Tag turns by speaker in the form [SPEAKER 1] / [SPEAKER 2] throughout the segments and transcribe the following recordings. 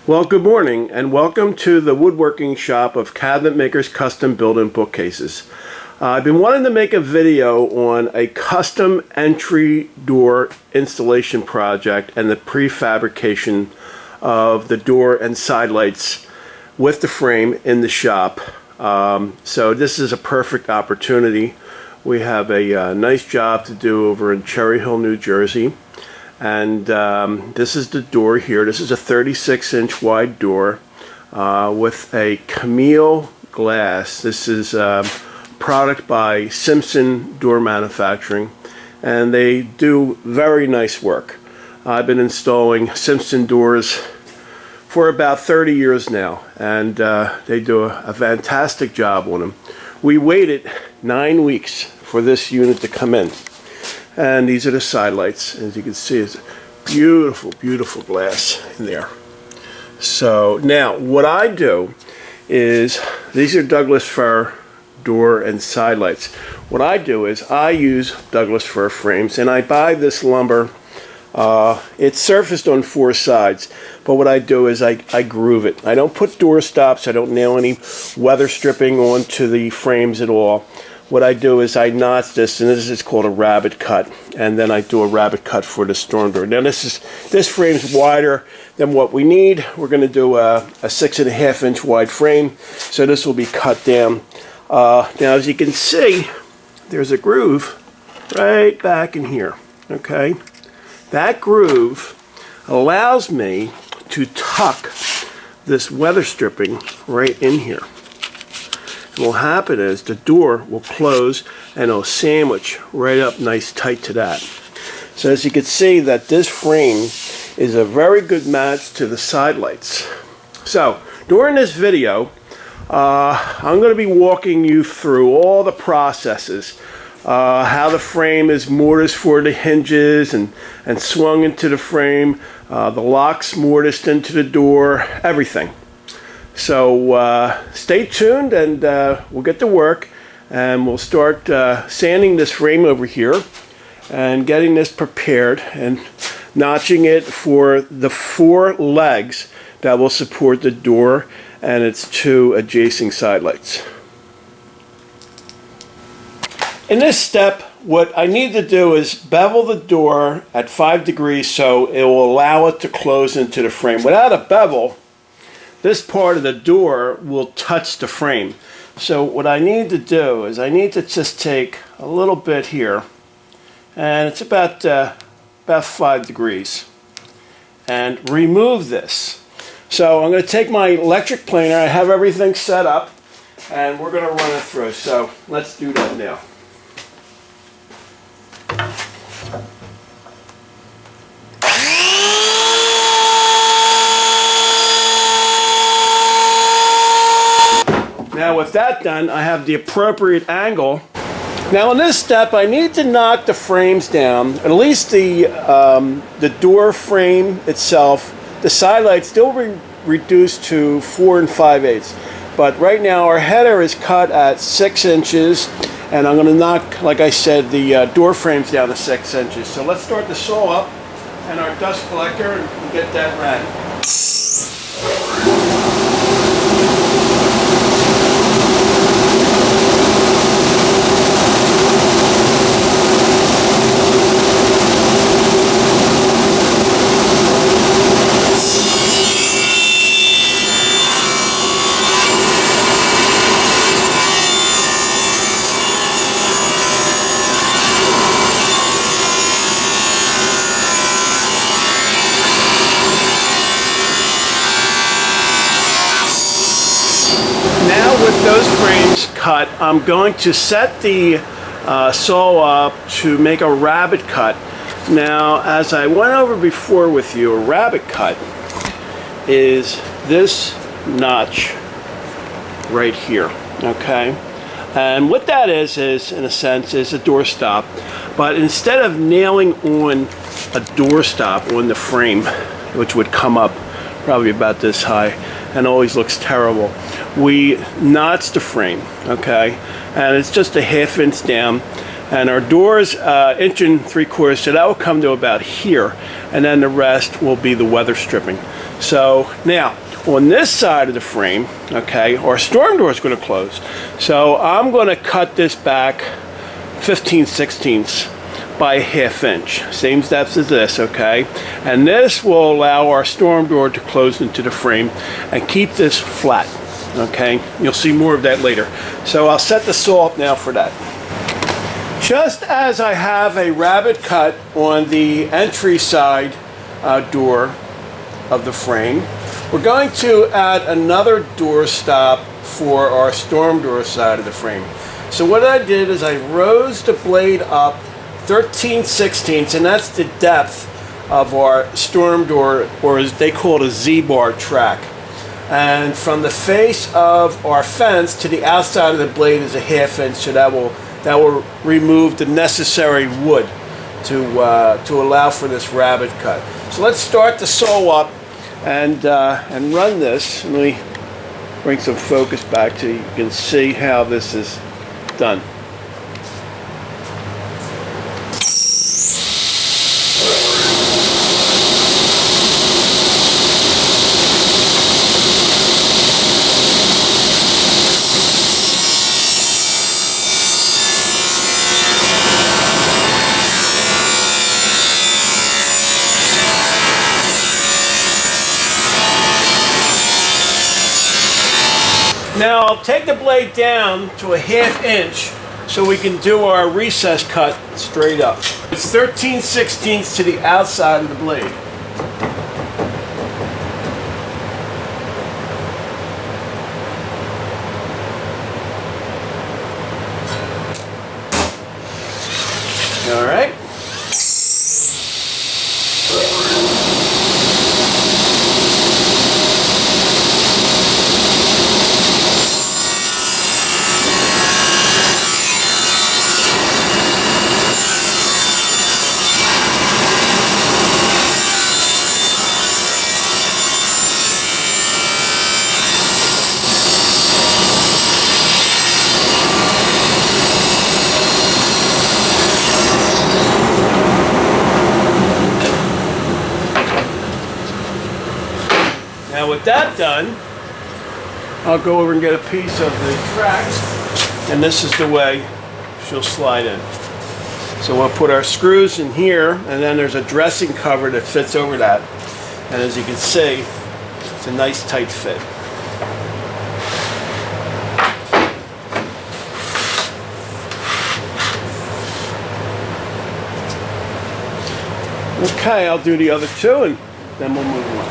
[SPEAKER 1] Well, good morning and welcome to the woodworking shop of Cabinet Makers Custom Built-In Bookcases. I've been wanting to make a video on a custom entry door installation project and the prefabrication of the door and side lights with the frame in the shop. So this is a perfect opportunity. We have a nice job to do over in Cherry Hill, New Jersey. And this is the door here. This is a 36-inch wide door with a Camille glass. This is a product by Simpson Door Manufacturing, and they do very nice work. I've been installing Simpson doors for about 30 years now, and they do a fantastic job on them. We waited 9 weeks for this unit to come in. And these are the side lights. As you can see, it's beautiful, beautiful glass in there. So now what I do is, these are Douglas fir door and side lights. What I do is I use Douglas fir frames, and I buy this lumber. It's surfaced on 4 sides, but what I do is I groove it. I don't put door stops. I don't nail any weather stripping onto the frames at all. What I do is I notch this, and this is called a rabbit cut, and then I do a rabbit cut for the storm door. Now this frame's wider than what we need. We're going to do a 6.5-inch wide frame, so this will be cut down. Now as you can see, there's a groove right back in here. Okay, that groove allows me to tuck this weather stripping right in here. What will happen is the door will close and it'll sandwich right up nice tight to that. So as you can see, that this frame is a very good match to the side lights. So during this video, I'm going to be walking you through all the processes, how the frame is mortised for the hinges and swung into the frame, the locks mortised into the door, everything. So stay tuned, and we'll get to work, and we'll start sanding this frame over here and getting this prepared and notching it for the 4 legs that will support the door and its 2 adjacent side lights. In this step, what I need to do is bevel the door at 5 degrees so it will allow it to close into the frame. Without a bevel, this part of the door will touch the frame. So what I need to do is I need to just take a little bit here, and it's about 5 degrees, and remove this. So I'm going to take my electric planer. I have everything set up, and we're going to run it through. So let's do that now. Now with that done, I have the appropriate angle. Now in this step, I need to knock the frames down, at least the door frame itself. The side lights still reduced to 4 5/8. But right now our header is cut at 6 inches, and I'm going to knock, like I said, the door frames down to 6 inches. So let's start the saw up and our dust collector and get that ready. Now with those frames cut, I'm going to set the saw up to make a rabbit cut. Now, as I went over before with you, a rabbit cut is this notch right here, okay? And what that is in a sense, is a door stop. But instead of nailing on a door stop on the frame, which would come up probably about this high and always looks terrible, we notch the frame, okay? And it's just a 1/2 inch down. And our door's 1.75 inches, so that will come to about here. And then the rest will be the weather stripping. So now, on this side of the frame, okay, our storm door is going to close. So I'm going to cut this back 15/16 by 1/2 inch. Same steps as this, okay? And this will allow our storm door to close into the frame and keep this flat, okay? You'll see more of that later. So I'll set the saw up now for that. Just as I have a rabbet cut on the entry side door of the frame, we're going to add another door stop for our storm door side of the frame. So what I did is I rose the blade up 13/16, and that's the depth of our storm door, or as they call it, a Z-bar track. And from the face of our fence to the outside of the blade is a 1/2 inch, so that will remove the necessary wood to allow for this rabbet cut. So let's start the saw up and run this. Let me bring some focus back so you can see how this is done. Now I'll take the blade down to a 1/2 inch so we can do our recess cut straight up. It's 13/16 to the outside of the blade. All right. Now with that done, I'll go over and get a piece of the tracks, and this is the way she'll slide in. So we'll put our screws in here, and then there's a dressing cover that fits over that. And as you can see, it's a nice tight fit. Okay, I'll do the other two and then we'll move on.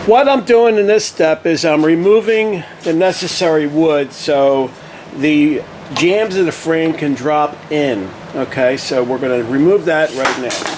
[SPEAKER 1] What I'm doing in this step is I'm removing the necessary wood so the jambs of the frame can drop in. Okay, so we're going to remove that right now.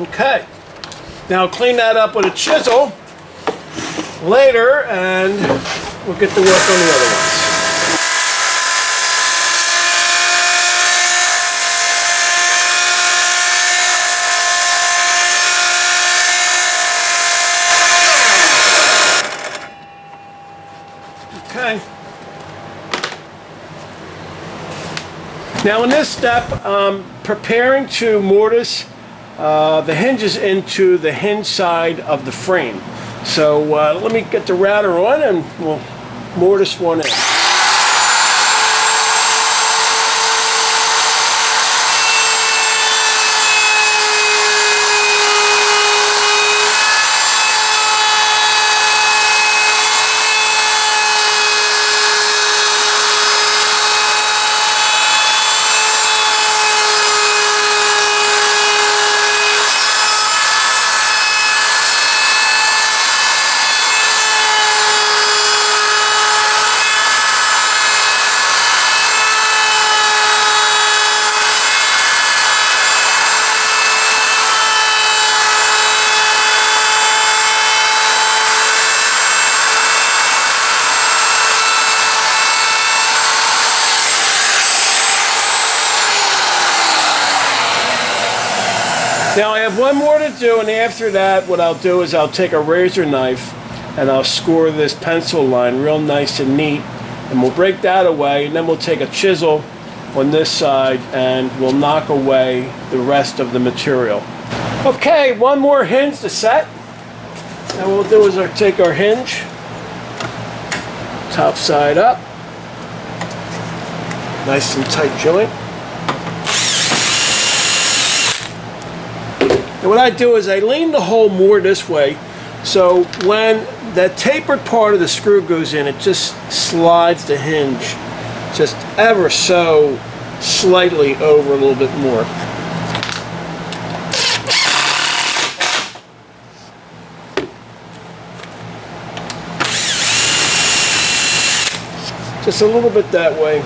[SPEAKER 1] Okay, now clean that up with a chisel later and we'll get to work on the other ones. Okay. Now in this step, preparing to mortise the hinges into the hinge side of the frame. So let me get the router on and we'll mortise one in. have one more to do, and after that what I'll do is I'll take a razor knife and I'll score this pencil line real nice and neat, and we'll break that away, and then we'll take a chisel on this side and we'll knock away the rest of the material. Okay, one more hinge to set. And what we'll do is I'll take our hinge, top side up, nice and tight joint. And what I do is I lean the hole more this way, so when that tapered part of the screw goes in, it just slides the hinge just ever so slightly over a little bit more. Just a little bit that way.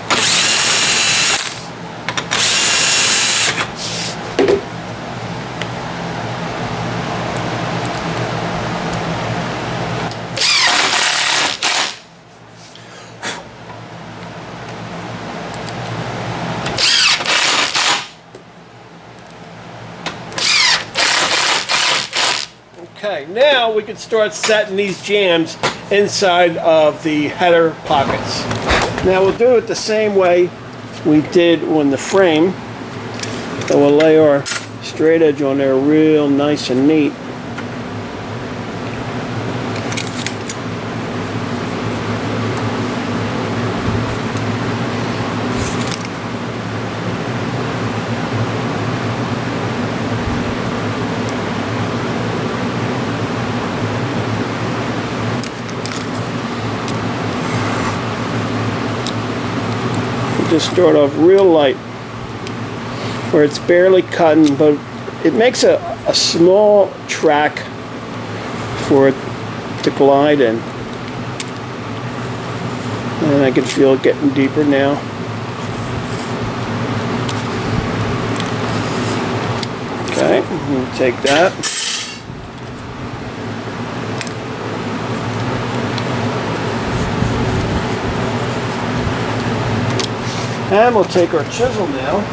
[SPEAKER 1] Okay, now we can start setting these jambs inside of the header pockets. Now we'll do it the same way we did on the frame. So we'll lay our straight edge on there real nice and neat. Just start off real light where it's barely cutting, but it makes a small track for it to glide in. And I can feel it getting deeper now. Okay, we'll take that. And we'll take our chisel now.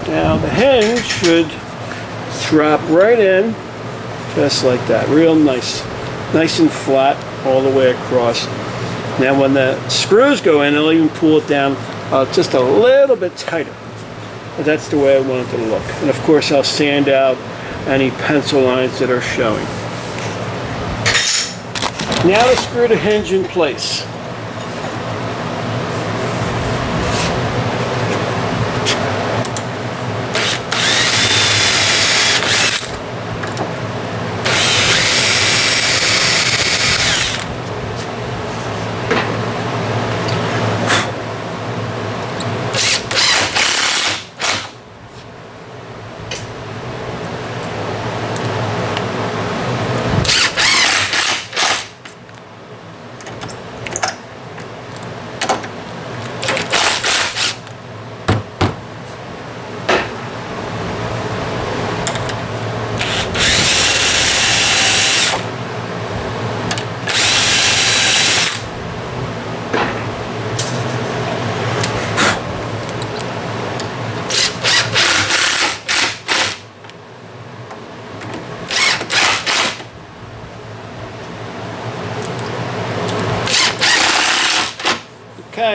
[SPEAKER 1] Now the hinge should drop right in, just like that, real nice. Nice and flat all the way across. Now when the screws go in, I'll even pull it down just a little bit tighter. But that's the way I want it to look. And of course I'll sand out any pencil lines that are showing. Now to screw the hinge in place.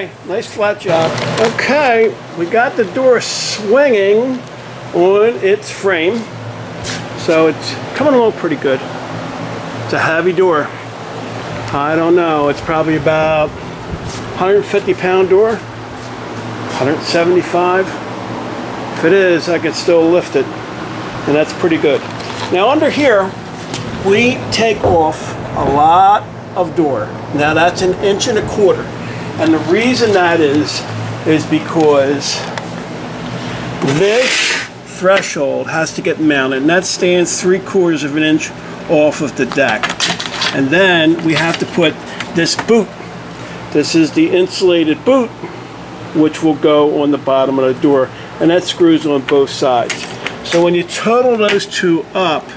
[SPEAKER 1] Okay, nice flat job. Okay, we got the door swinging on its frame. So it's coming along pretty good. It's a heavy door. I don't know, it's probably about 150-pound door, 175. If it is, I can still lift it, and that's pretty good. Now under here, we take off a lot of door. Now that's 1.25 inches. And the reason that is because this threshold has to get mounted, and that stands 3/4 of an inch off of the deck. And then we have to put this boot. This is the insulated boot, which will go on the bottom of the door, and that screws on both sides. So when you total those two up,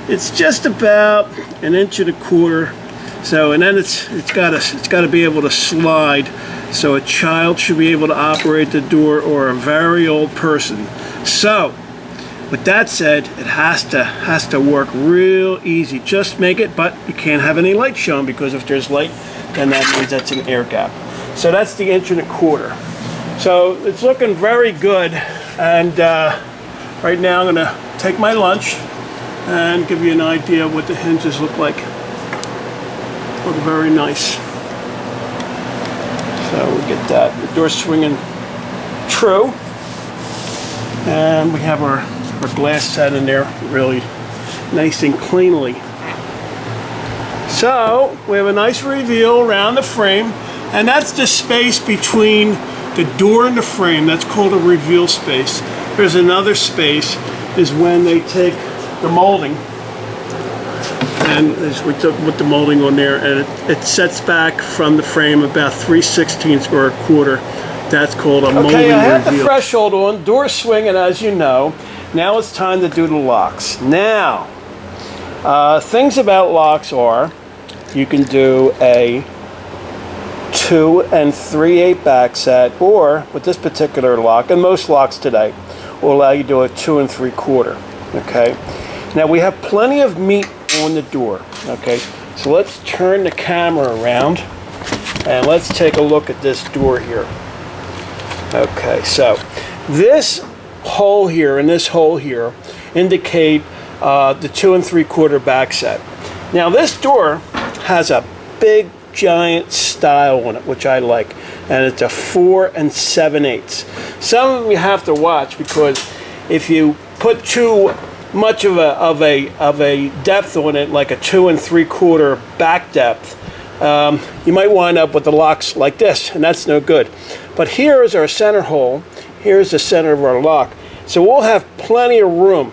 [SPEAKER 1] it's just about 1.25 inches. So, and then it's got to be able to slide. So a child should be able to operate the door, or a very old person. So, with that said, it has to work real easy. Just make it, but you can't have any light shown, because if there's light, then that means that's an air gap. So that's the 1.25 inches. So it's looking very good. And right now I'm gonna take my lunch and give you an idea of what the hinges look like. Look very nice. So we get that, the door swinging true. And we have our glass set in there really nice and cleanly. So we have a nice reveal around the frame, and that's the space between the door and the frame. That's called a reveal space. There's another space, is when they take the molding, and as we took with the molding on there, and it sets back from the frame about 3/16 or a quarter. That's called a molding reveal. Okay, I have the threshold on, door swinging, as you know. Now it's time to do the locks. Now, things about locks are, you can do a 2 3/8 back set, or with this particular lock, and most locks today will allow you to do a 2 3/4. Okay. Now we have plenty of meat on the door. Okay. So let's turn the camera around and let's take a look at this door here. Okay. So this hole here and this hole here indicate the 2 3/4 back set. Now this door has a big giant style on it, which I like, and it's a 4 7/8. Some of them you have to watch, because if you put too much of a depth on it, like a 2 3/4 back depth, you might wind up with the locks like this, and that's no good. But here is our center hole. Here's the center of our lock, so we'll have plenty of room.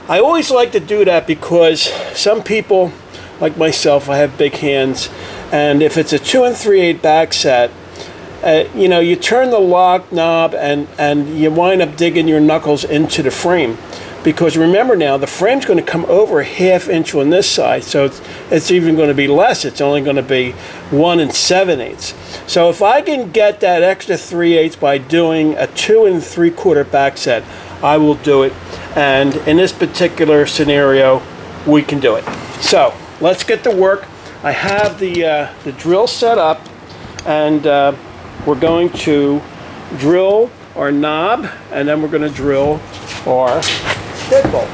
[SPEAKER 1] I always like to do that because some people, like myself, I have big hands, and if it's a 2 3/8 back set, you know, you turn the lock knob and you wind up digging your knuckles into the frame, because remember now, the frame's going to come over 1/2 inch on this side, so it's even going to be less. It's only going to be 1 7/8. So if I can get that extra 3/8 by doing a 2 3/4 back set, I will do it. And in this particular scenario, we can do it. So let's get to work. I have the drill set up, and we're going to drill our knob, and then we're going to drill our deadbolt.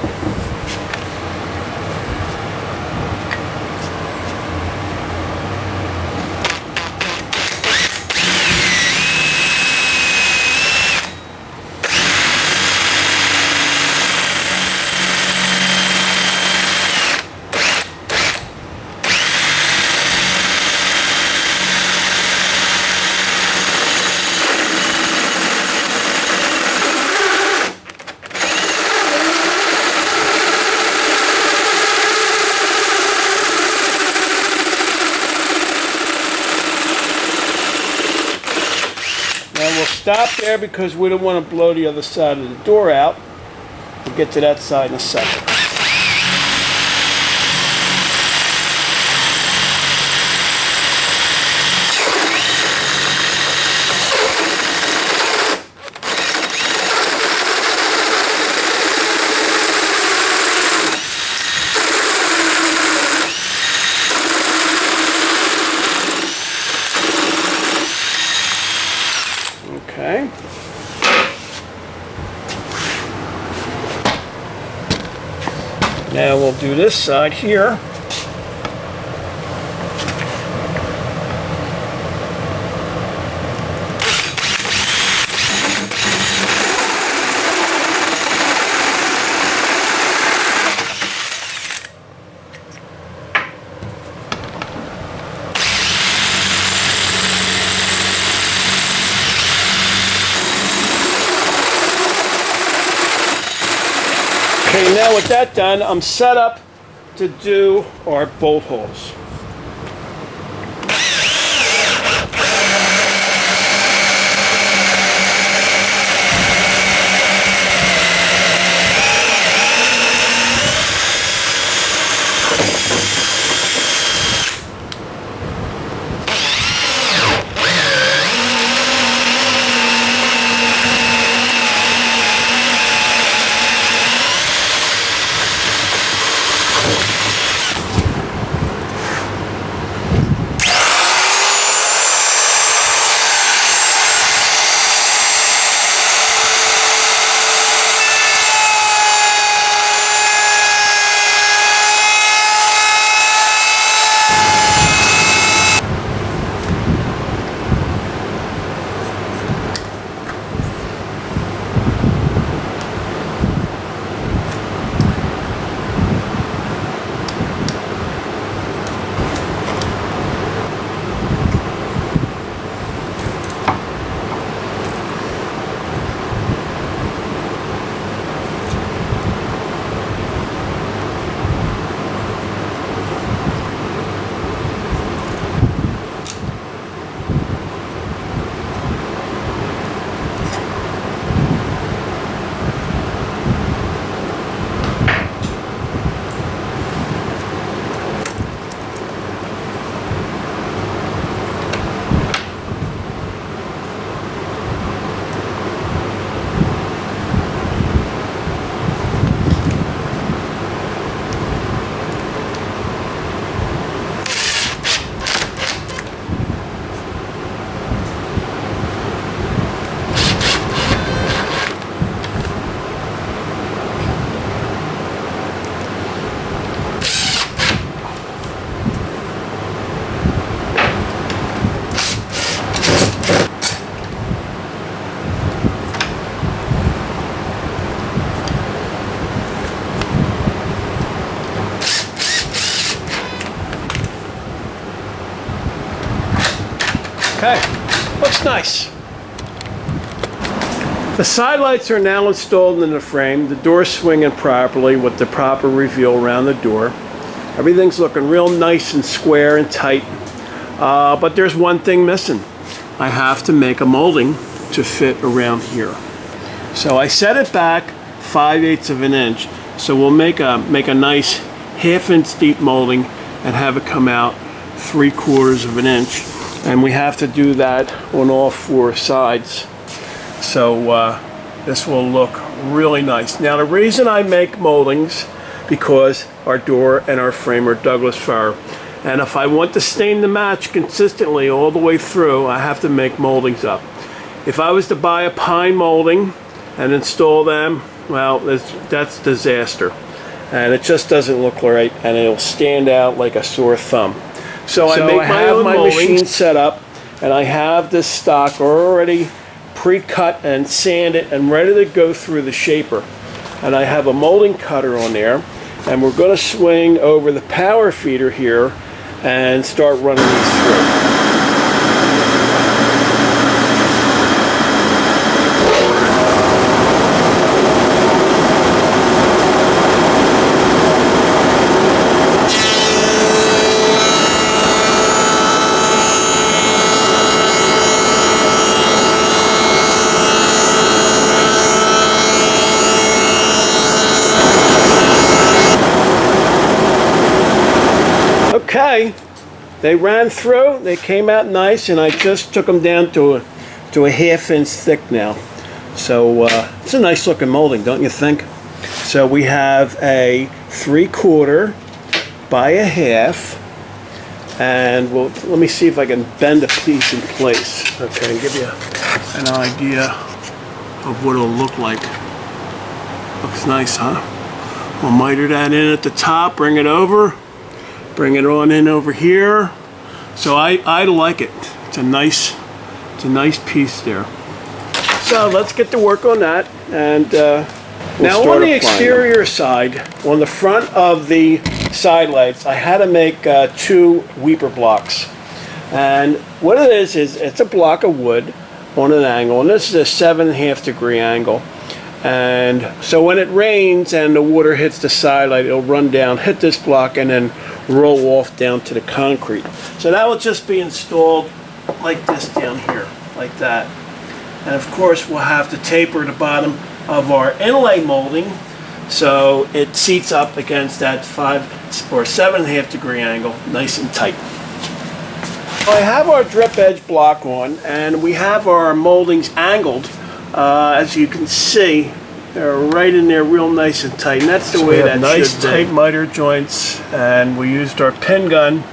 [SPEAKER 1] And we'll stop there because we don't want to blow the other side of the door out. We'll get to that side in a second. Now we'll do this side here. Okay, now with that done, I'm set up to do our bolt holes. Okay, looks nice. The side lights are now installed in the frame. The door's swinging properly with the proper reveal around the door. Everything's looking real nice and square and tight. But there's one thing missing. I have to make a molding to fit around here. So I set it back 5/8 of an inch. So we'll make a nice 1/2 inch deep molding and have it come out 3/4 of an inch. And we have to do that on all 4 sides. So this will look really nice. Now the reason I make moldings, because our door and our frame are Douglas fir. And if I want the stain to match consistently all the way through, I have to make moldings up. If I was to buy a pine molding and install them, well, that's disaster. And it just doesn't look right, and it'll stand out like a sore thumb. So I make my own machine set up, and I have this stock already pre-cut and sanded and ready to go through the shaper. And I have a molding cutter on there, and we're going to swing over the power feeder here and start running these through. Okay, they ran through, they came out nice, and I just took them down to a 1/2 inch thick now. So it's a nice looking molding, don't you think? So we have a 3/4 by 1/2, and let me see if I can bend a piece in place. Okay, and give you an idea of what it'll look like. Looks nice, huh? We'll miter that in at the top, bring it over, bring it on in over here. So I like it. It's a nice piece there. So let's get to work on that. And now on the exterior side, on the front of the side lights, I had to make 2 weeper blocks. And what it is it's a block of wood on an angle, and this is a 7.5 degree angle. And so when it rains and the water hits the side light, it'll run down, hit this block, and then roll off down to the concrete. So that will just be installed like this down here, like that. And of course we'll have to taper the bottom of our inlay molding so it seats up against that 5 or 7.5 degree angle nice and tight. I have our drip edge block on, and we have our moldings angled. As you can see, they're right in there real nice and tight, and that's the way that nice tight miter joints. And we used our pin gun,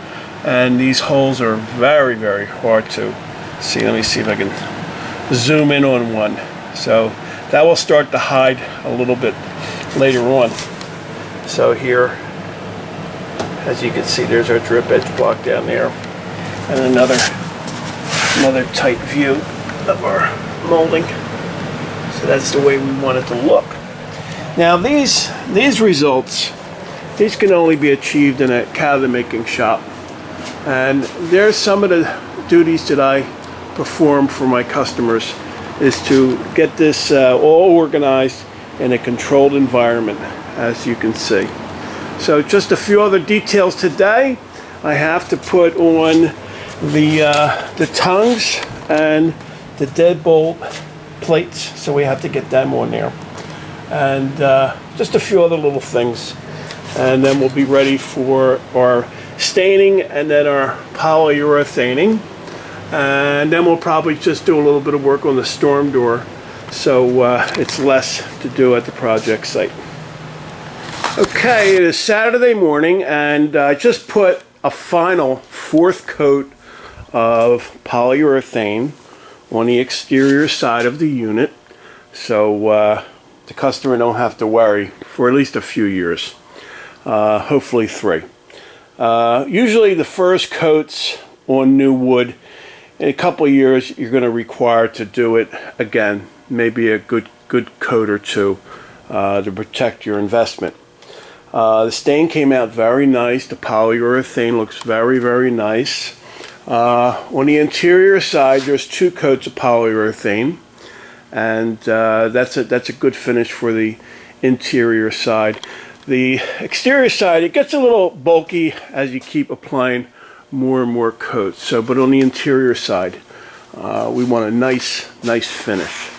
[SPEAKER 1] and these holes are very, very hard to see. Let me see if I can zoom in on one. So that will start to hide a little bit later on. So here, as you can see, there's our drip edge block down there, and another tight view of our molding. So that's the way we want it to look. Now these results, these can only be achieved in a cabinet making shop. And there's some of the duties that I perform for my customers, is to get this all organized in a controlled environment, as you can see. So just a few other details today. I have to put on the tongues and the deadbolt plates, so we have to get them on there, and just a few other little things, and then we'll be ready for our staining and then our polyurethaning, and then we'll probably just do a little bit of work on the storm door, so it's less to do at the project site. Okay, it is Saturday morning, and I just put a final 4th coat of polyurethane on the exterior side of the unit, so the customer don't have to worry for at least a few years, hopefully 3. Usually the first coats on new wood, in a couple of years you're going to require to do it again, maybe a good coat or 2 to protect your investment. The stain came out very nice. The polyurethane looks very, very nice. On the interior side, there's 2 coats of polyurethane, and that's a good finish for the interior side. The exterior side, it gets a little bulky as you keep applying more and more coats. So, but on the interior side, we want a nice finish.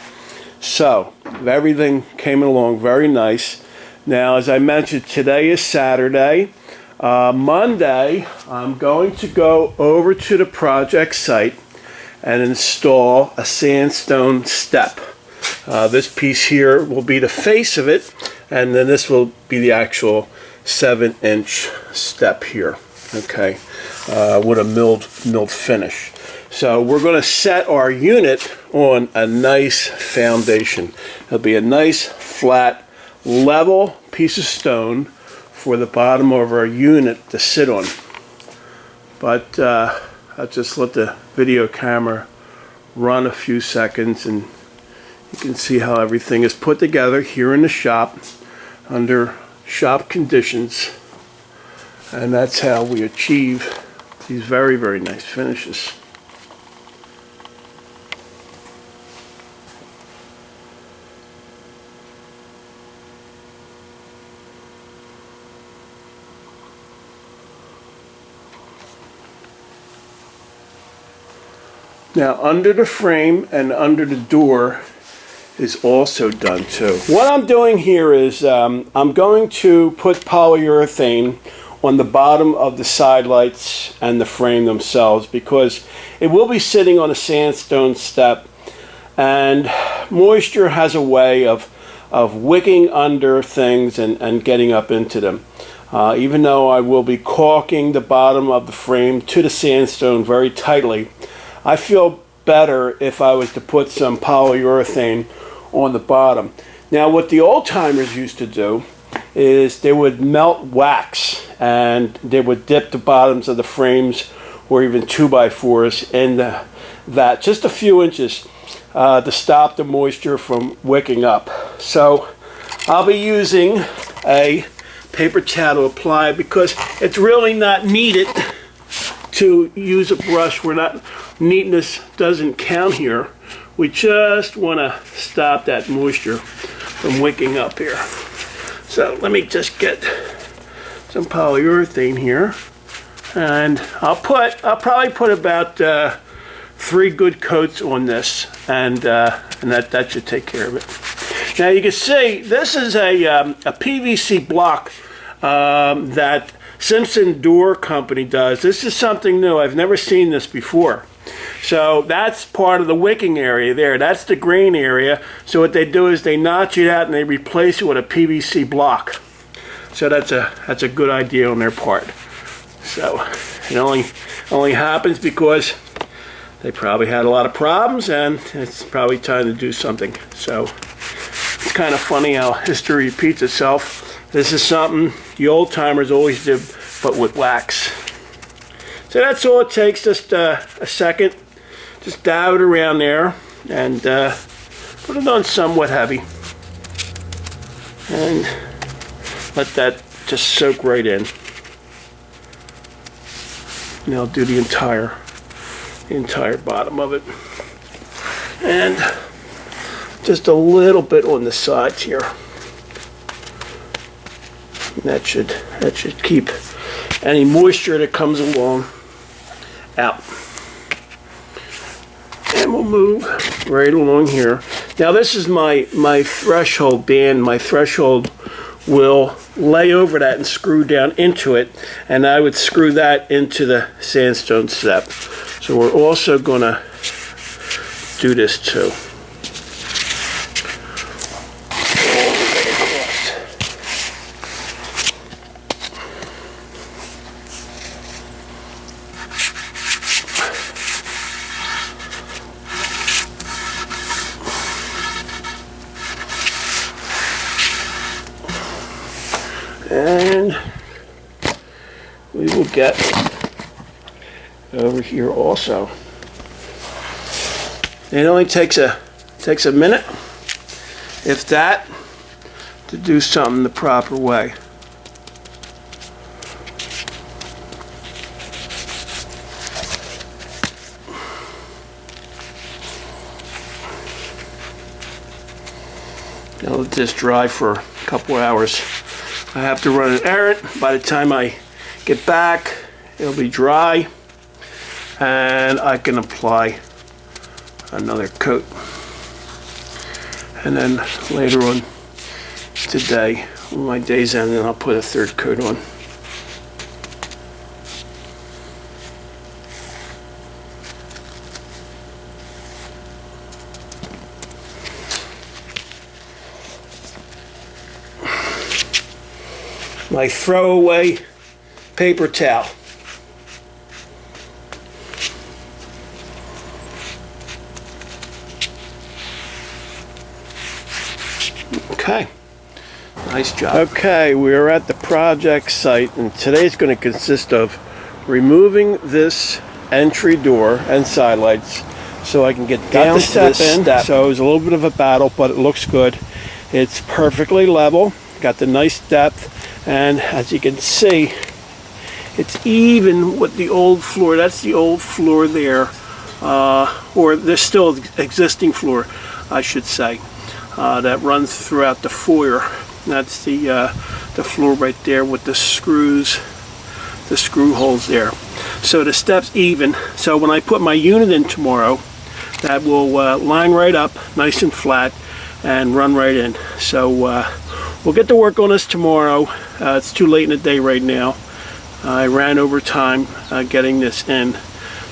[SPEAKER 1] So everything came along very nice. Now, as I mentioned, today is Saturday. Monday, I'm going to go over to the project site and install a sandstone step. This piece here will be the face of it, and then this will be the actual 7-inch step here, okay, with a milled finish. So we're going to set our unit on a nice foundation. It'll be a nice, flat, level piece of stone for the bottom of our unit to sit on. But I'll just let the video camera run a few seconds, and you can see how everything is put together here in the shop under shop conditions, and that's how we achieve these very, very nice finishes. Now, under the frame and under the door is also done too. What I'm doing here is I'm going to put polyurethane on the bottom of the side lights and the frame themselves, because it will be sitting on a sandstone step, and moisture has a way of wicking under things and getting up into them. Even though I will be caulking the bottom of the frame to the sandstone very tightly, I feel better if I was to put some polyurethane on the bottom. Now, what the old timers used to do is they would melt wax and they would dip the bottoms of the frames or even 2x4s in that just a few inches to stop the moisture from wicking up. So I'll be using a paper towel to apply because it's really not needed to use a brush. Neatness doesn't count here. We just want to stop that moisture from wicking up here. So let me just get some polyurethane here, and I'll probably put about 3 good coats on this, and that should take care of it. Now you can see this is a PVC block that Simpson Door Company does. This is something new. I've never seen this before. So that's part of the wicking area there. That's the grain area. So what they do is they notch it out and they replace it with a PVC block. So that's a good idea on their part. So it only happens because they probably had a lot of problems and it's probably time to do something. So it's kind of funny how history repeats itself. This is something the old timers always did, but with wax. So that's all it takes, just a second. Just dab it around there and put it on somewhat heavy. And let that just soak right in. And I'll do the entire bottom of it. And just a little bit on the sides here. And that should keep any moisture that comes along out. And we'll move right along here. Now this is my threshold band. My threshold will lay over that and screw down into it, and I would screw that into the sandstone step. So we're also going to do this too. And we will get over here also. It only takes a minute, if that, to do something the proper way. Now let this dry for a couple hours. I have to run an errand. By the time I get back, it'll be dry and I can apply another coat. And then later on today, when my day's ending, I'll put a 3rd coat on. My throwaway paper towel. Okay, nice job. Okay, we are at the project site, and today's going to consist of removing this entry door and side lights so I can get down to this step. So it was a little bit of a battle, but it looks good. It's perfectly level, got the nice depth. And as you can see, it's even with the old floor. That's the old floor there, or there's still existing floor, I should say, that runs throughout the foyer. That's the floor right there with the screws, the screw holes there. So the steps even. So when I put my unit in tomorrow, that will line right up, nice and flat, and run right in. So we'll get to work on this tomorrow. It's too late in the day right now. I ran over time getting this in.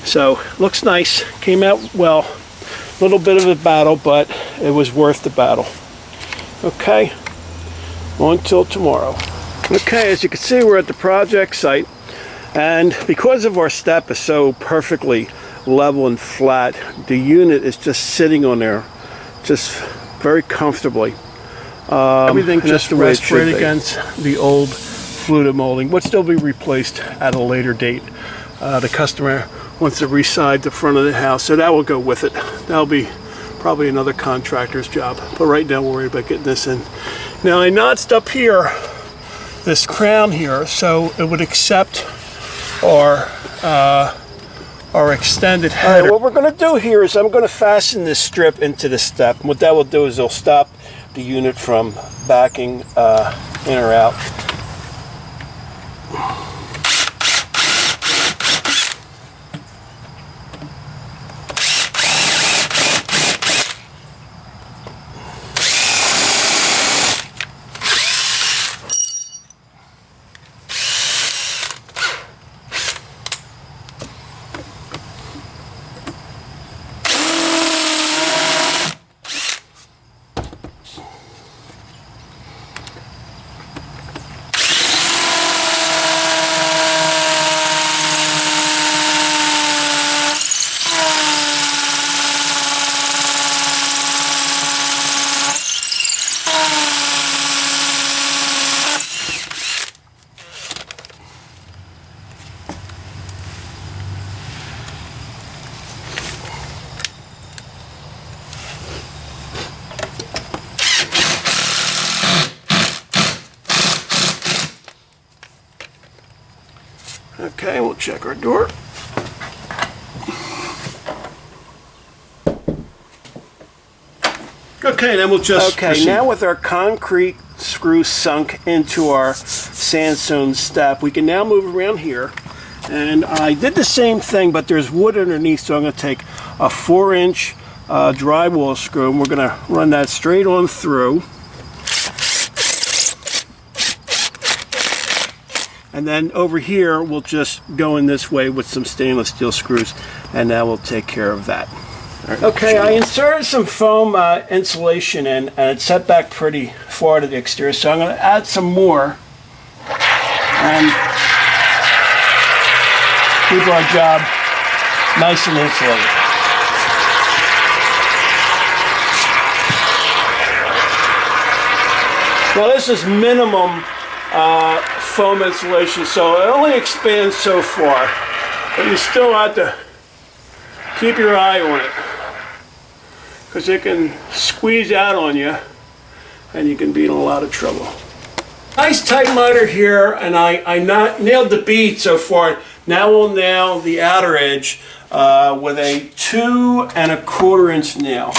[SPEAKER 1] So looks nice, came out well. A little bit of a battle, but it was worth the battle. Okay, on till tomorrow. Okay, as you can see, we're at the project site, and because of our step is so perfectly level and flat, the unit is just sitting on there just very comfortably. Everything just rests right against the old fluted molding. Would still be replaced at a later date. The customer wants to reside the front of the house, so that will go with it. That'll be probably another contractor's job. But right now we're worried about getting this in. Now I notched up here this crown here so it would accept our extended header. All right, what we're going to do here is I'm going to fasten this strip into the step. And what that will do is it'll stop the unit from backing in or out. Okay, we'll check our door. Okay, then we'll just proceed. Now with our concrete screw sunk into our sandstone step, we can now move around here. And I did the same thing, but there's wood underneath, so I'm going to take a 4-inch drywall screw, and we're going to run that straight on through. And then over here, we'll just go in this way with some stainless steel screws, and that will take care of that. Right, okay, I inserted some foam insulation in, and it's set back pretty far to the exterior, so I'm going to add some more and keep our job nice and insulated. Now this is minimum foam insulation, so it only expands so far, but you still have to keep your eye on it because it can squeeze out on you and you can be in a lot of trouble. Nice tight miter here, and I nailed the bead so far. Now we'll nail the outer edge with a 2 1/4 inch nail.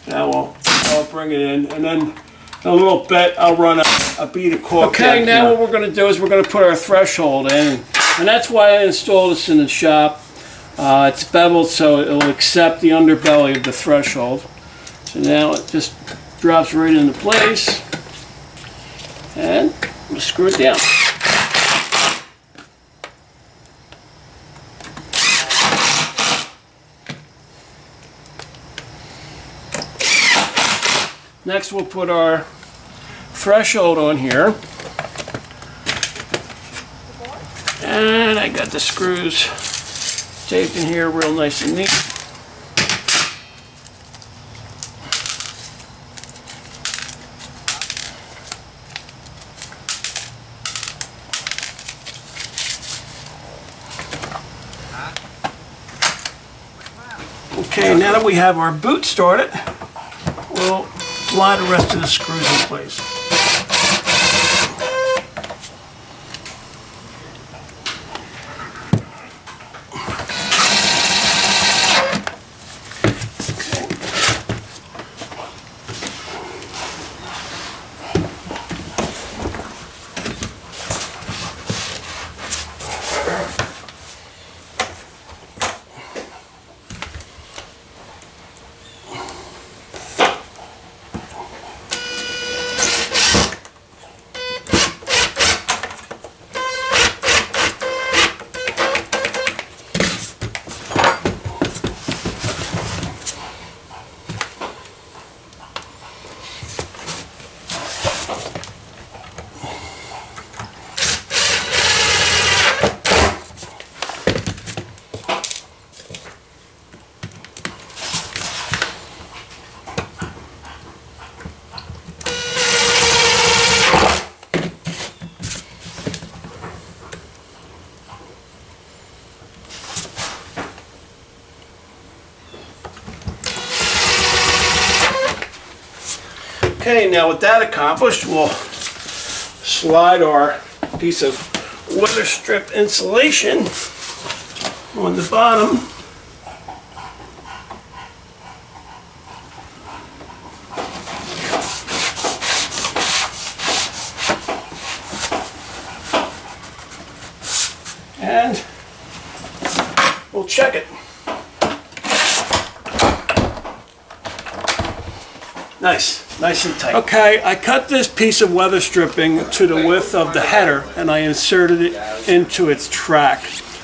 [SPEAKER 1] Now I'll bring it in, and then in a little bit I'll run a bead of caulk. Okay, now what we're going to do is we're going to put our threshold in, and that's why I installed this in the shop. It's beveled so it'll accept the underbelly of the threshold. So now it just drops right into place, and we'll screw it down. Next we'll put our threshold on here, and I got the screws taped in here real nice and neat. Okay, now that we have our boot started, we'll slide the rest of the screws in place. Okay, now with that accomplished, we'll slide our piece of weather strip insulation on the bottom. And we'll check it. Nice and tight. Okay, I cut this piece of weather stripping to the width of the header and I inserted it into its track.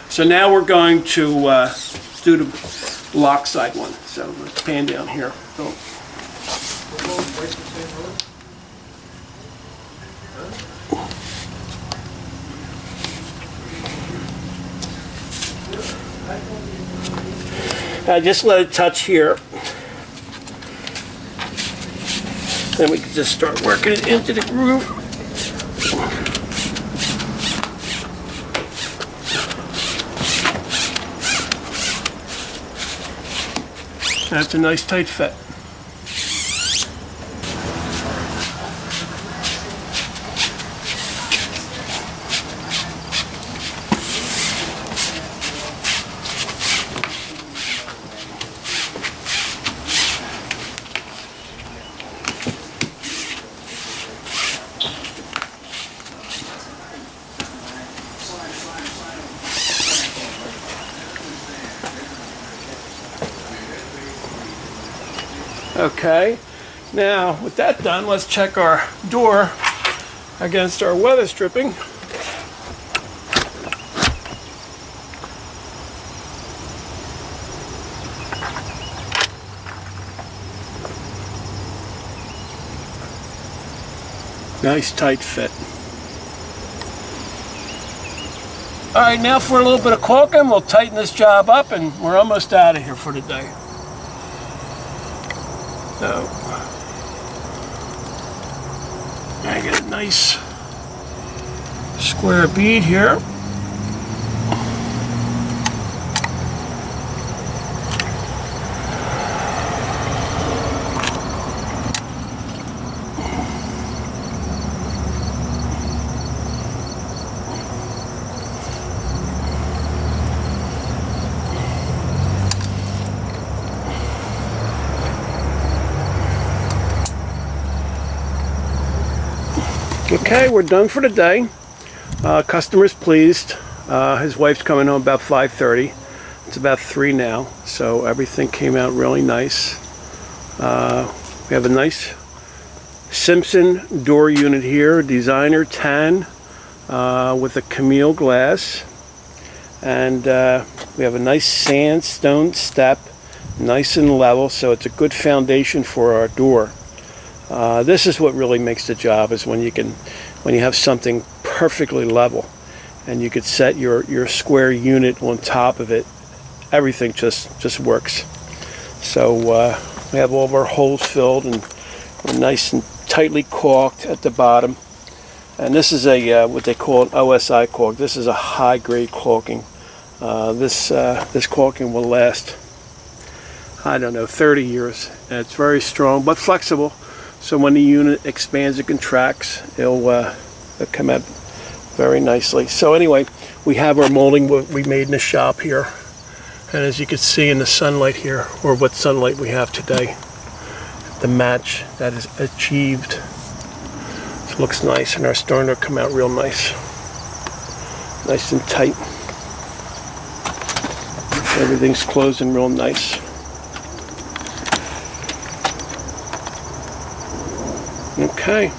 [SPEAKER 1] So now we're going to do the lock side one. So let's pan down here. So, I just let it touch here. Then we can just start working it into the groove. That's a nice tight fit. Okay, now with that done, let's check our door against our weather stripping. Nice tight fit. All right, now for a little bit of caulking, we'll tighten this job up and we're almost out of here for the day. So, I get a nice square bead here. Okay, we're done for the day. Customer's pleased. His wife's coming home about 5:30. It's about 3 now, so everything came out really nice. We have a nice Simpson door unit here, designer tan with a Camille glass. And we have a nice sandstone step, nice and level, so it's a good foundation for our door. This is what really makes the job, is when you have something perfectly level and you could set your square unit on top of it. Everything just works. So we have all of our holes filled and we're nice and tightly caulked at the bottom. And this is a what they call an OSI caulk. This is a high grade caulking. This caulking will last, I don't know, 30 years. And it's very strong but flexible. So when the unit expands and contracts, it'll come out very nicely. So anyway, we have our molding we made in the shop here. And as you can see in the sunlight here, or what sunlight we have today, the match that is achieved. It looks nice, and our starting to come out real nice. Nice and tight. Everything's closing real nice. Okay.